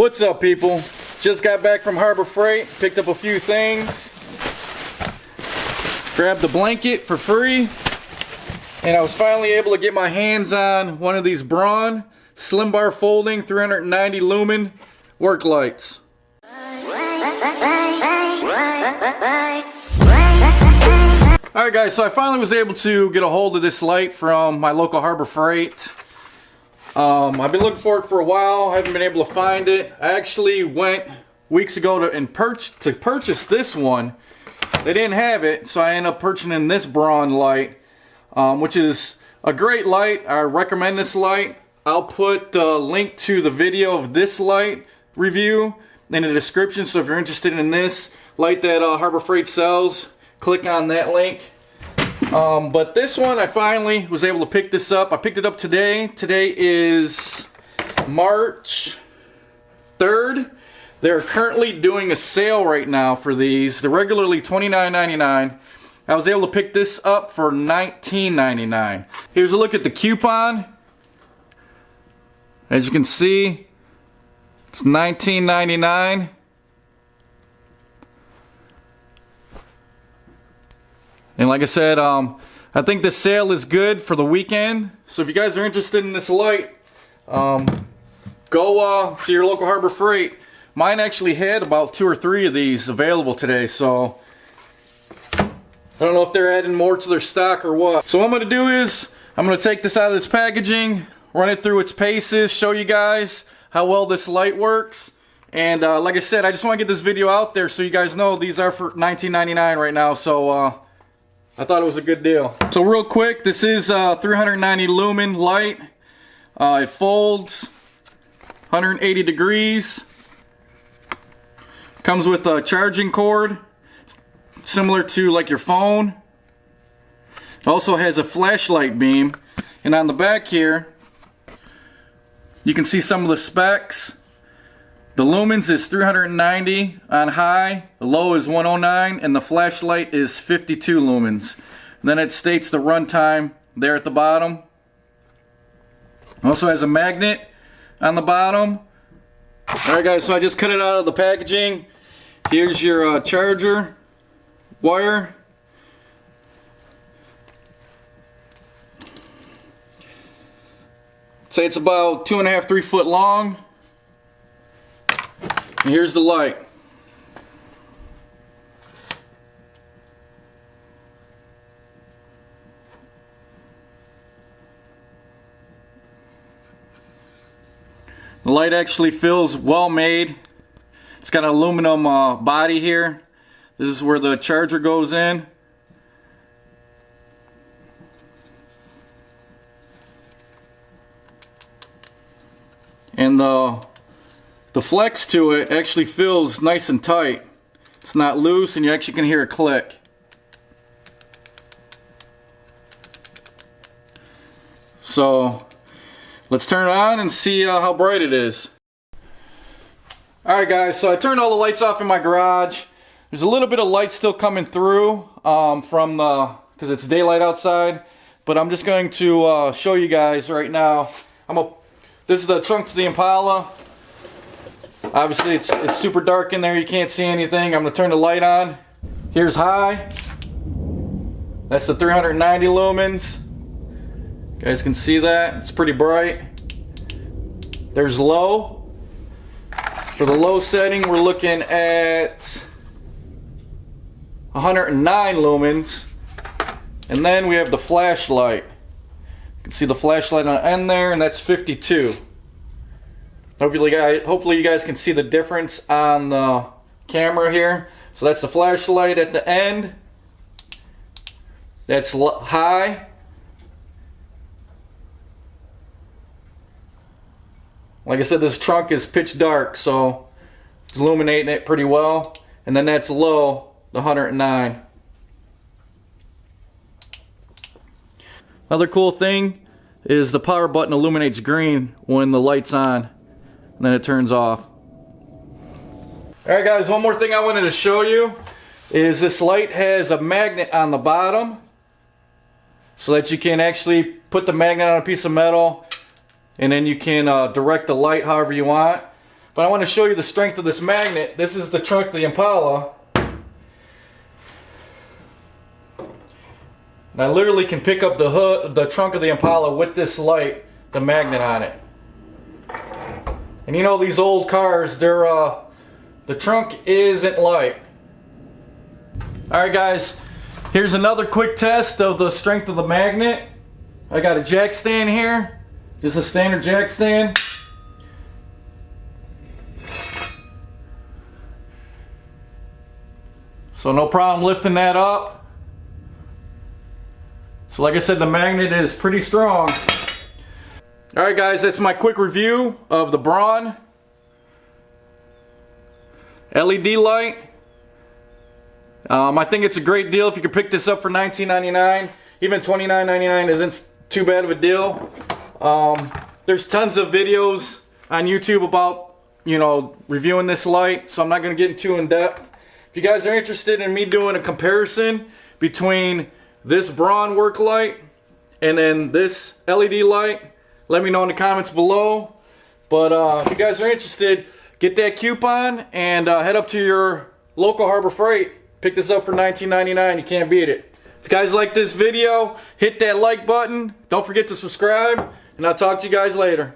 What's up, people? Just got back from Harbor Freight, picked up a few things, grabbed the blanket for free, and I was finally able to get my hands on one of these Braun slim bar folding 390 lumen work lights. Alright guys, so I finally was able to get a hold of this light from my local Harbor Freight. I've been looking for it for a while, haven't been able to find it. I actually went weeks ago to purchase this one. They didn't have it, so I ended up purchasing this Braun light, which is a great light. I recommend this light. I'll put a link to the video of this light review in the description, so if you're interested in this light that Harbor Freight sells, click on that link. But this one, I finally was able to pick this up. I picked it up today. Today is March 3rd. They're currently doing a sale right now for these. They're regularly $29.99. I was able to pick this up for $19.99. Here's a look at the coupon. As you can see, it's $19.99. And like I said, I think the sale is good for the weekend. So if you guys are interested in this light, go to your local Harbor Freight. Mine actually had about 2 or 3 of these available today, so I don't know if they're adding more to their stock or what. So what I'm going to do is, I'm going to take this out of this packaging, run it through its paces, show you guys how well this light works. And like I said, I just want to get this video out there so you guys know these are for $19.99 right now. So I thought it was a good deal. So real quick, this is 390 lumen light. It folds 180 degrees. Comes with a charging cord, similar to like your phone. It also has a flashlight beam. And on the back here, you can see some of the specs. The lumens is 390 on high, the low is 109, and the flashlight is 52 lumens. And then it states the runtime there at the bottom. Also has a magnet on the bottom. Alright guys, so I just cut it out of the packaging. Here's your charger wire. Say it's about 2.5 to 3 foot long. And here's the light. The light actually feels well made. It's got an aluminum body here. This is where the charger goes in. And the flex to it actually feels nice and tight. It's not loose, and you actually can hear a click. So let's turn it on and see how bright it is. Alright guys, so I turned all the lights off in my garage. There's a little bit of light still coming through because it's daylight outside, but I'm just going to show you guys right now. This is the trunk to the Impala. Obviously it's super dark in there, you can't see anything. I'm going to turn the light on. Here's high. That's the 390 lumens. You guys can see that, it's pretty bright. There's low. For the low setting, we're looking at 109 lumens. And then we have the flashlight. You can see the flashlight on the end there, and that's 52. Hopefully you guys can see the difference on the camera here. So that's the flashlight at the end. That's high. Like I said, this trunk is pitch dark, so it's illuminating it pretty well. And then that's low, the 109. Another cool thing is the power button illuminates green when the light's on, and then it turns off. Alright guys, one more thing I wanted to show you is this light has a magnet on the bottom so that you can actually put the magnet on a piece of metal, and then you can direct the light however you want. but I want to show you the strength of this magnet. This is the trunk of the Impala. And I literally can pick up the trunk of the Impala with this light, the magnet on it. And you know, these old cars, the trunk isn't light. Alright guys, here's another quick test of the strength of the magnet. I got a jack stand here, just a standard jack stand. So no problem lifting that up. So like I said, the magnet is pretty strong. Alright guys, that's my quick review of the Braun LED light. I think it's a great deal if you could pick this up for $19.99. Even $29.99 isn't too bad of a deal. There's tons of videos on YouTube about, you know, reviewing this light, so I'm not going to get too in depth. If you guys are interested in me doing a comparison between this Braun work light and then this LED light, let me know in the comments below. But if you guys are interested, get that coupon and head up to your local Harbor Freight. Pick this up for $19.99. You can't beat it. If you guys like this video, hit that like button. Don't forget to subscribe, and I'll talk to you guys later.